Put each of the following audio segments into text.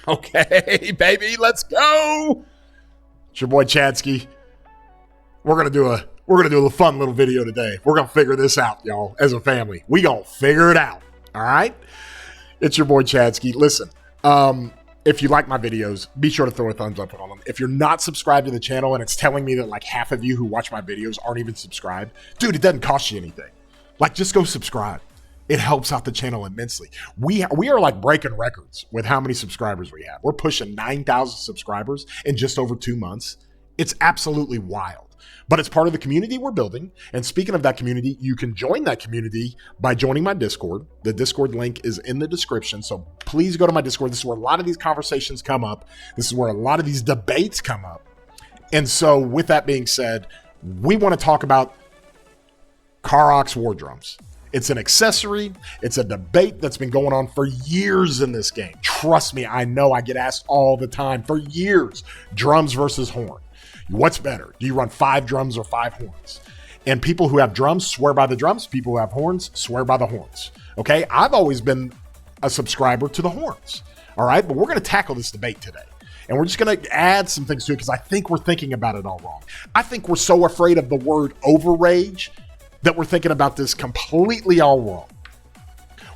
Okay, baby, let's go. It's your boy Chadsky. We're gonna do a fun little video today. We're gonna figure this out, y'all, as a family. We gonna figure it out. All right? It's your boy Chadsky. Listen, if you like my videos, be sure to throw a thumbs up on them. If you're not subscribed to the channel and it's telling me that like half of you who watch my videos aren't even subscribed, dude, it doesn't cost you anything. Like, just go subscribe. It helps out the channel immensely. We are like breaking records with how many subscribers we have. We're pushing 9,000 subscribers in just over 2 months. It's absolutely wild. But it's part of the community we're building. And speaking of that community, you can join that community by joining my Discord. The Discord link is in the description. So please go to my Discord. This is where a lot of these conversations come up. This is where a lot of these debates come up. And so with that being said, we want to talk about Karoks war drums. It's an accessory. It's a debate that's been going on for years in this game. Trust me, I know. I get asked all the time for years. Drums versus horn. What's better? Do you run 5 drums or 5 horns? And people who have drums swear by the drums. People who have horns swear by the horns. Okay? I've always been a subscriber to the horns. All right? But we're going to tackle this debate today. And we're just going to add some things to it because I think we're thinking about it all wrong. I think we're so afraid of the word overrage that we're thinking about this completely all wrong.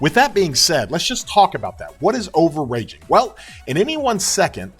With that being said, let's just talk about that. What is overraging? Well, in any 1 second,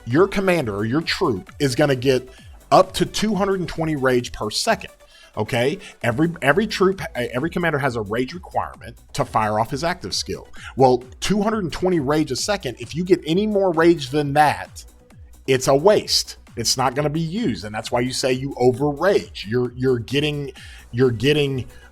your commander or your troop is going to get up to 220 rage per second. Okay, every troop, every commander has a rage requirement to fire off his active skill. Well, 220 rage a second. If you get any more rage than that, it's a waste. It's not going to be used, and that's why you say you overrage. You're getting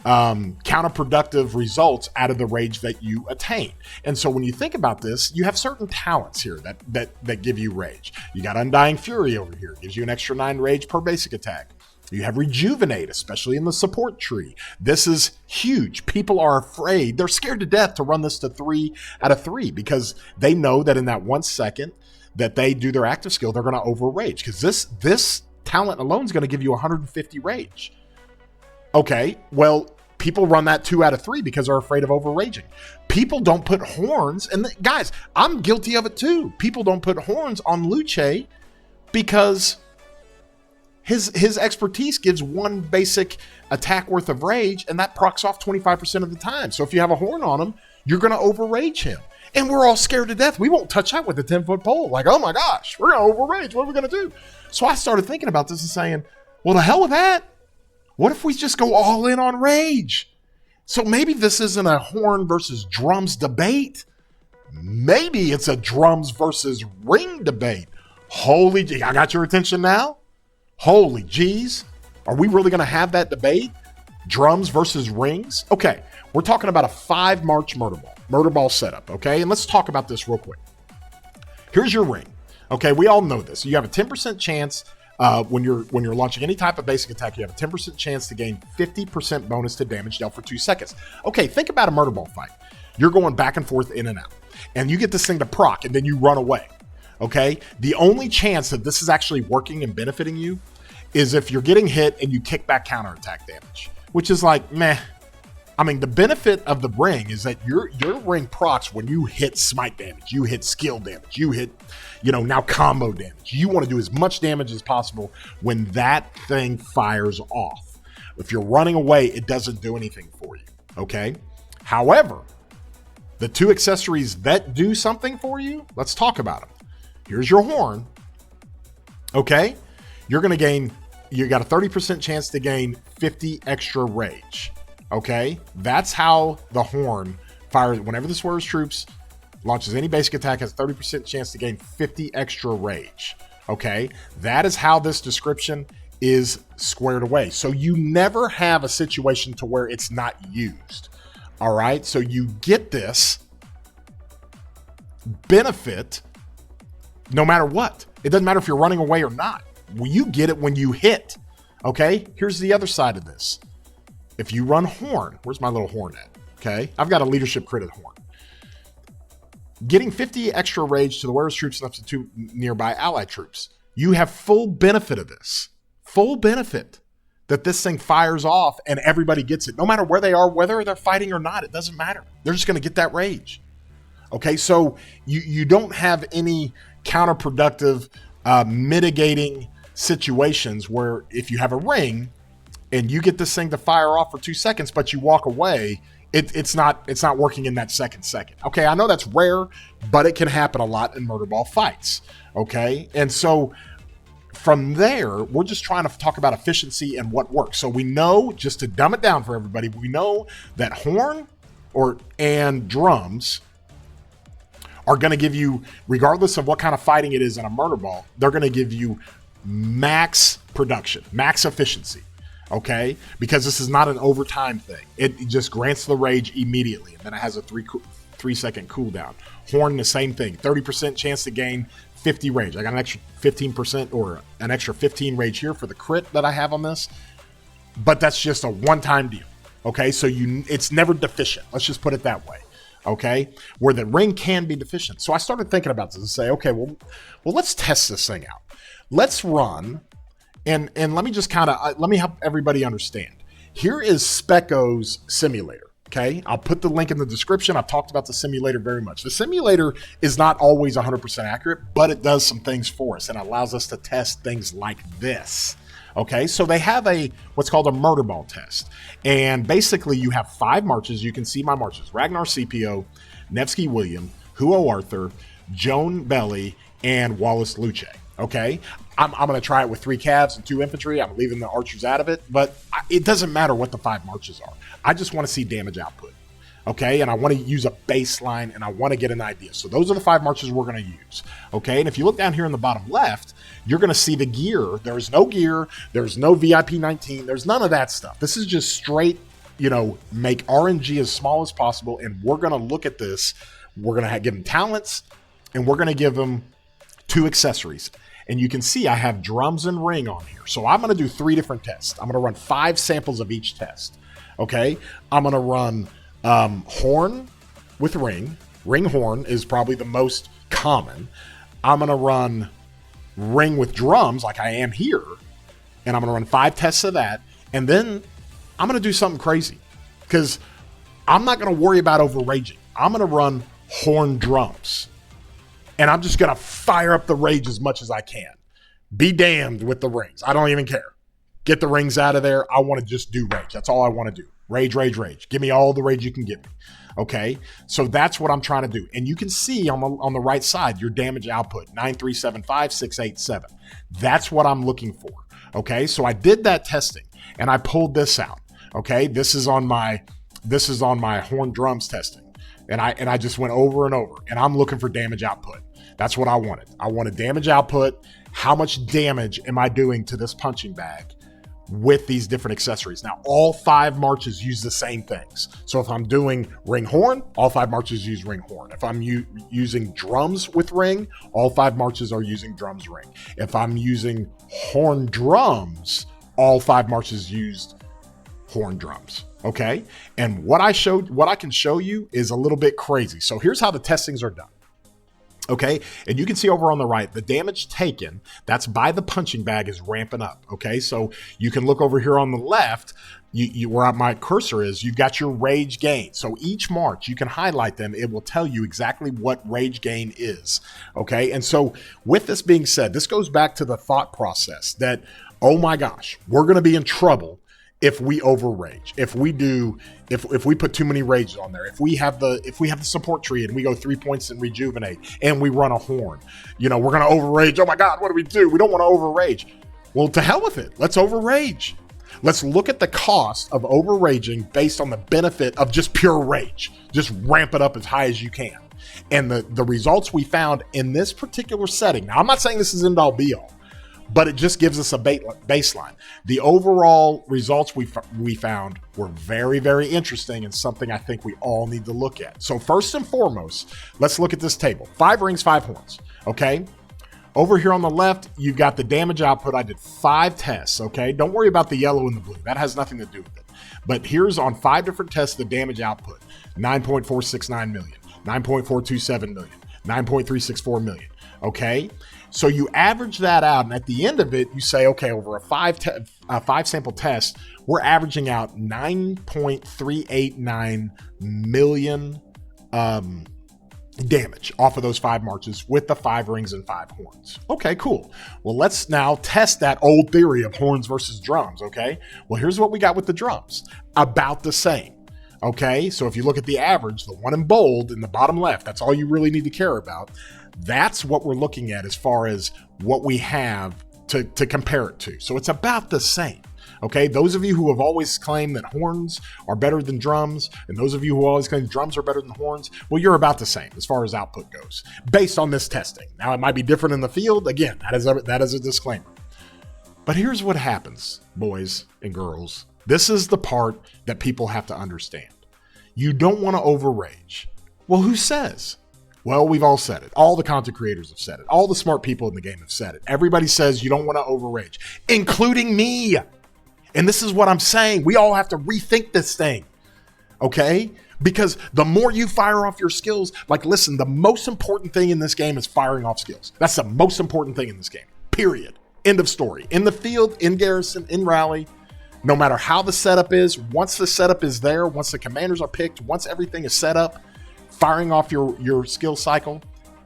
counterproductive results out of the rage that you attain. And so when you think about this, you have certain talents here that give you rage. You got Undying Fury over here, gives you an extra 9 rage per basic attack. You have Rejuvenate, especially in the support tree. This is huge. People are afraid. They're scared to death to run this to 3 out of 3 because they know that in that 1 second that they do their active skill, they're going to overrage because this talent alone is going to give you 150 rage. Okay, well, people run that 2 out of 3 because they're afraid of overraging. People don't put horns, and guys, I'm guilty of it too. People don't put horns on Luce because his expertise gives 1 basic attack worth of rage, and that procs off 25% of the time. So if you have a horn on him, you're going to overrage him. And we're all scared to death. We won't touch that with a 10-foot pole. Like, oh my gosh, we're going to overrage. What are we going to do? So I started thinking about this and saying, well, the hell with that. What if we just go all in on rage? So maybe this isn't a horn versus drums debate. Maybe it's a drums versus ring debate. Holy gee, I got your attention now? Holy geez. Are we really going to have that debate? Drums versus rings? Okay, we're talking about a 5 March murder ball setup, okay? And let's talk about this real quick. Here's your ring, okay? We all know this. You have a 10% chance when you're launching any type of basic attack, you have a 10% chance to gain 50% bonus to damage dealt for 2 seconds. Okay, think about a murder ball fight. You're going back and forth in and out, and you get this thing to proc, and then you run away, okay? The only chance that this is actually working and benefiting you is if you're getting hit and you kick back counterattack damage, which is like, meh. I mean, the benefit of the ring is that your ring procs when you hit smite damage, you hit skill damage, you hit, now combo damage. You want to do as much damage as possible when that thing fires off. If you're running away, it doesn't do anything for you, okay? However, the 2 accessories that do something for you, let's talk about them. Here's your horn, okay? You got a 30% chance to gain 50 extra rage. Okay, that's how the horn fires. Whenever the swearer's troops launches any basic attack, has 30% chance to gain 50 extra rage. Okay, that is how this description is squared away. So you never have a situation to where it's not used. All right, so you get this benefit no matter what. It doesn't matter if you're running away or not. Well, you get it when you hit. Okay, here's the other side of this. If you run horn, where's my little horn at? Okay, I've got a leadership critted horn. Getting 50 extra rage to the wearer's troops and up to 2 nearby allied troops. You have full benefit of this. Full benefit that this thing fires off and everybody gets it. No matter where they are, whether they're fighting or not, it doesn't matter. They're just going to get that rage. Okay, so you don't have any counterproductive mitigating situations where if you have a ring and you get this thing to fire off for 2 seconds, but you walk away, it's not working in that second. Okay, I know that's rare, but it can happen a lot in murder ball fights. Okay, and so from there, we're just trying to talk about efficiency and what works. So we know, just to dumb it down for everybody, we know that horn and drums are going to give you, regardless of what kind of fighting it is in a murder ball, they're going to give you max production, max efficiency. Okay, because this is not an overtime thing. It just grants the rage immediately, and then it has a 3-second cooldown. Horn, the same thing, 30% chance to gain 50 rage. I got an extra 15% or an extra 15 rage here for the crit that I have on this, but that's just a one-time deal. Okay, so it's never deficient. Let's just put it that way. Okay, where the ring can be deficient. So I started thinking about this and say, okay, well, let's test this thing out. Let's run. And let me just let me help everybody understand. Here is Specco's simulator, okay? I'll put the link in the description. I've talked about the simulator very much. The simulator is not always 100% accurate, but it does some things for us and allows us to test things like this, okay? So they have what's called a murder ball test. And basically you have 5 marches. You can see my marches: Ragnar Scipio, Nevsky William, Huo Arthur, Joan Belly, and Wallace Luce. Okay, I'm going to try it with 3 calves and 2 infantry. I'm leaving the archers out of it, but it doesn't matter what the 5 marches are. I just want to see damage output. Okay, and I want to use a baseline, and I want to get an idea. So those are the 5 marches we're going to use. Okay, and if you look down here in the bottom left, you're going to see the gear. There's no gear. There's no VIP 19. There's none of that stuff. This is just straight, make RNG as small as possible, and we're going to look at this. We're going to give them talents, and we're going to give them 2 accessories. And you can see I have drums and ring on here. So I'm going to do 3 different tests. I'm going to run 5 samples of each test. Okay. I'm going to run horn with ring. Ring horn is probably the most common. I'm going to run ring with drums like I am here. And I'm going to run 5 tests of that. And then I'm going to do something crazy because I'm not going to worry about overraging. I'm going to run horn drums. And I'm just going to fire up the rage as much as I can. Be damned with the rings. I don't even care. Get the rings out of there. I want to just do rage. That's all I want to do. Rage, rage, rage. Give me all the rage you can give me. Okay? So that's what I'm trying to do. And you can see on the right side, your damage output, 9375, 687. That's what I'm looking for. Okay? So I did that testing and I pulled this out. Okay? This is on my horn drums testing. And I just went over and over, and I'm looking for damage output. That's what I wanted. I wanted damage output. How much damage am I doing to this punching bag with these different accessories? Now, all 5 marches use the same things. So if I'm doing ring horn, all 5 marches use ring horn. If I'm using drums with ring, all 5 marches are using drums ring. If I'm using horn drums, all 5 marches used horn drums. Okay. And what I can show you is a little bit crazy. So here's how the testings are done. Okay. And you can see over on the right, the damage taken, that's by the punching bag, is ramping up. Okay. So you can look over here on the left, where my cursor is, you've got your rage gain. So each march, you can highlight them. It will tell you exactly what rage gain is. Okay. And so with this being said, this goes back to the thought process that, oh my gosh, we're going to be in trouble if we overrage, if we put too many rages on there, if we have the support tree and we go 3 points and rejuvenate and we run a horn, we're going to overrage. Oh my God, what do? We don't want to overrage. Well, to hell with it. Let's overrage. Let's look at the cost of overraging based on the benefit of just pure rage. Just ramp it up as high as you can. And the results we found in this particular setting. Now, I'm not saying this is end all be all, but it just gives us a baseline. The overall results we found were very, very interesting and something I think we all need to look at. So first and foremost, let's look at this table. 5 rings, 5 horns, okay? Over here on the left, you've got the damage output. I did 5 tests, okay? Don't worry about the yellow and the blue. That has nothing to do with it. But here's on 5 different tests the damage output. 9.469 million, 9.427 million, 9.364 million, okay? So you average that out, and at the end of it, you say, okay, over a 5 sample test, we're averaging out 9.389 million damage off of those 5 marches with the 5 rings and 5 horns. Okay, cool. Well, let's now test that old theory of horns versus drums, okay? Well, here's what we got with the drums. About the same. Okay, so if you look at the average, the one in bold in the bottom left, that's all you really need to care about. That's what we're looking at as far as what we have to compare it to. So it's about the same. Okay, those of you who have always claimed that horns are better than drums, and those of you who always claim drums are better than horns, well, you're about the same as far as output goes, based on this testing. Now, it might be different in the field. Again, that is a disclaimer. But here's what happens, boys and girls. This is the part that people have to understand. You don't want to overrage. Well, who says? Well, we've all said it. All the content creators have said it. All the smart people in the game have said it. Everybody says you don't want to overrage, including me. And this is what I'm saying. We all have to rethink this thing, okay? Because the more you fire off your skills, like, listen, the most important thing in this game is firing off skills. That's the most important thing in this game, period. End of story. In the field, in garrison, in rally, no matter how the setup is, once the setup is there, once the commanders are picked, once everything is set up, firing off your skill cycle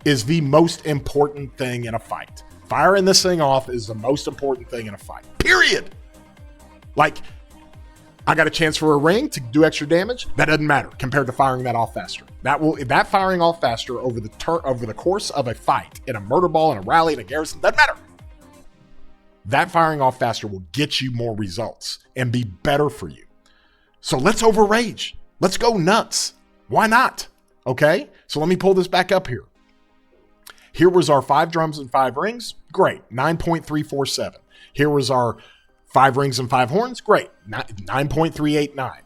is the most important thing in a fight. Firing this thing off is the most important thing in a fight, period. Like, I got a chance for a ring to do extra damage. That doesn't matter compared to firing that off faster. That firing off faster over the course of a fight in a murder ball, in a rally, in a garrison, doesn't matter. That firing off faster will get you more results and be better for you. So let's overrage. Let's go nuts. Why not? Okay, so let me pull this back up here. Here was our 5 drums and 5 rings. Great, 9.347. Here was our 5 rings and 5 horns. Great, 9.389.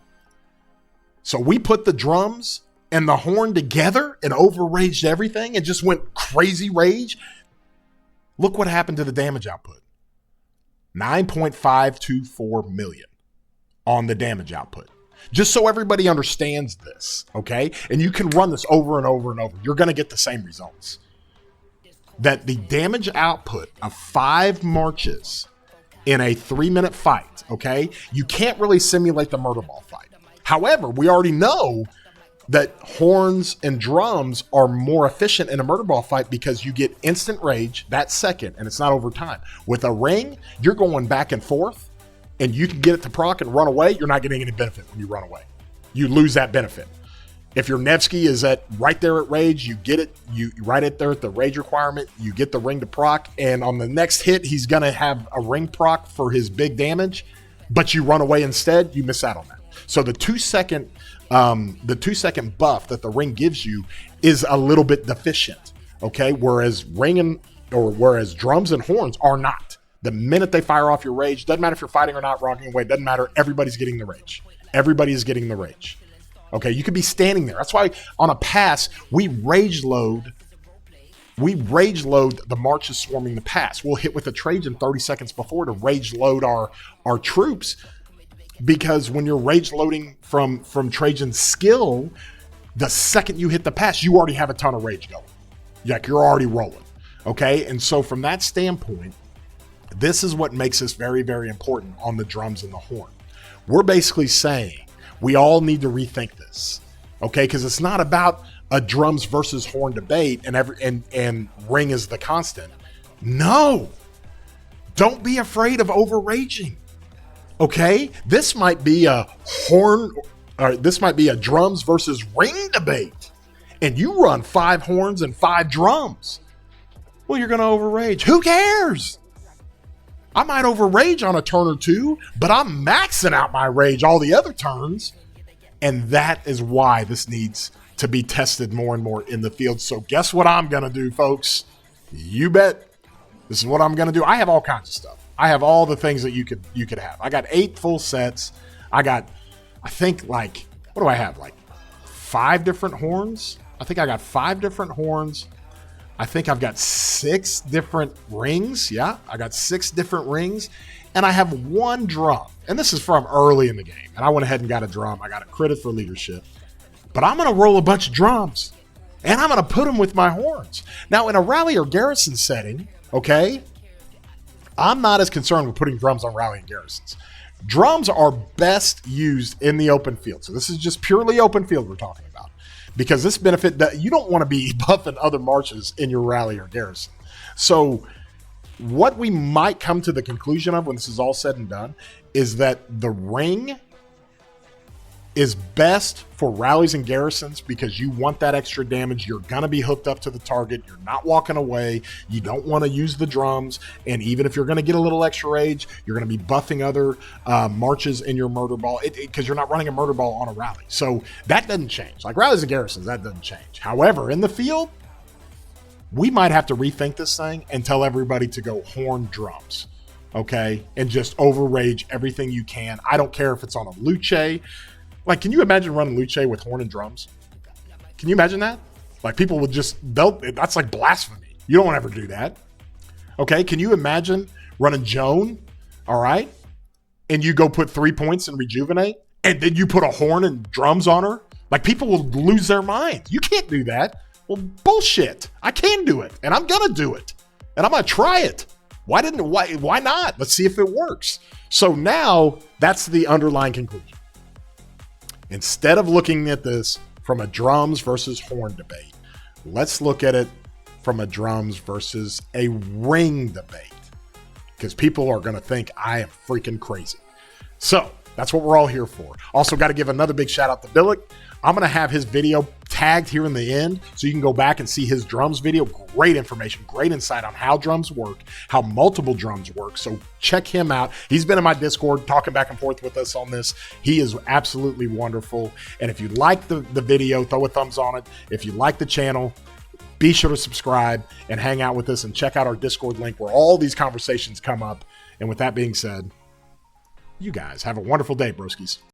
So we put the drums and the horn together and overraged everything and just went crazy rage. Look what happened to the damage output. 9.524 million on the damage output. Just so everybody understands this, okay? And you can run this over and over and over. You're going to get the same results. That the damage output of 5 marches in a 3-minute fight, okay? You can't really simulate the murder ball fight. However, we already know that horns and drums are more efficient in a murder ball fight because you get instant rage that second, and it's not over time. With a ring, you're going back and forth, and you can get it to proc and run away. You're not getting any benefit when you run away. You lose that benefit. If your Nevsky is right there at rage, you get it. You right at there at the rage requirement. You get the ring to proc, and on the next hit, he's gonna have a ring proc for his big damage, but you run away instead. You miss out on that. So the 2-second buff that the ring gives you is a little bit deficient. Okay, whereas drums and horns are not. The minute they fire off your rage, doesn't matter if you're fighting or not, rocking away, doesn't matter. Everybody's getting the rage. Everybody is getting the rage. Okay, you could be standing there. That's why on a pass, we rage load the marches swarming the pass. We'll hit with a Trajan 30 seconds before to rage load our troops, because when you're rage loading from Trajan's skill, the second you hit the pass, you already have a ton of rage going. Like, you're already rolling. Okay, and so from that standpoint, this is what makes this very, very important on the drums and the horn. We're basically saying we all need to rethink this, okay? Because it's not about a drums versus horn debate and ring is the constant. No, don't be afraid of overraging, okay? This might be a drums versus ring debate, and you run 5 horns and 5 drums. Well, you're going to overrage. Who cares? I might overrage on a turn or two, but I'm maxing out my rage all the other turns. And that is why this needs to be tested more and more in the field. So guess what I'm going to do, folks? You bet. This is what I'm going to do. I have all kinds of stuff. I have all the things that you could have. I got 8 full sets. I think like 5 different horns. I think I got 5 different horns. I think I've got 6 different rings. Yeah, I got 6 different rings. And I have 1 drum. And this is from early in the game. And I went ahead and got a drum. I got a credit for leadership. But I'm going to roll a bunch of drums. And I'm going to put them with my horns. Now, in a rally or garrison setting, okay, I'm not as concerned with putting drums on rally and garrisons. Drums are best used in the open field. So this is just purely open field we're talking about. because this benefit that you don't want to be buffing other marches in your rally or garrison. So what we might come to the conclusion of when this is all said and done is that the ring is best for rallies and garrisons because you want that extra damage. You're going to be hooked up to the target. You're not walking away. You don't want to use the drums. And even if you're going to get a little extra rage, you're going to be buffing other marches in your murder ball because you're not running a murder ball on a rally. So that doesn't change. Like rallies and garrisons, that doesn't change. However, in the field, we might have to rethink this thing and tell everybody to go horn drums. Okay? And just overrage everything you can. I don't care if it's on a Luce. Like, can you imagine running Luce with horn and drums? Can you imagine that? Like, people would just, that's like blasphemy. You don't ever do that. Okay, can you imagine running Joan, all right, and you go put 3 points and rejuvenate, and then you put a horn and drums on her? Like, people will lose their minds. You can't do that. Well, bullshit. I can do it, and I'm going to do it, and I'm going to try it. Why not? Let's see if it works. So now, that's the underlying conclusion. Instead of looking at this from a drums versus horn debate, let's look at it from a drums versus a ring debate, because people are going to think I am freaking crazy. So that's what we're all here for. Also, got to give another big shout out to Billick. I'm going to have his video tagged here in the end so you can go back and see his drums video. Great information, great insight on how drums work, how multiple drums work. So check him out. He's been in my Discord talking back and forth with us on this. He is absolutely wonderful. And if you like the video, throw a thumbs on it. If you like the channel, be sure to subscribe and hang out with us and check out our Discord link where all these conversations come up. And with that being said, you guys have a wonderful day, broskies.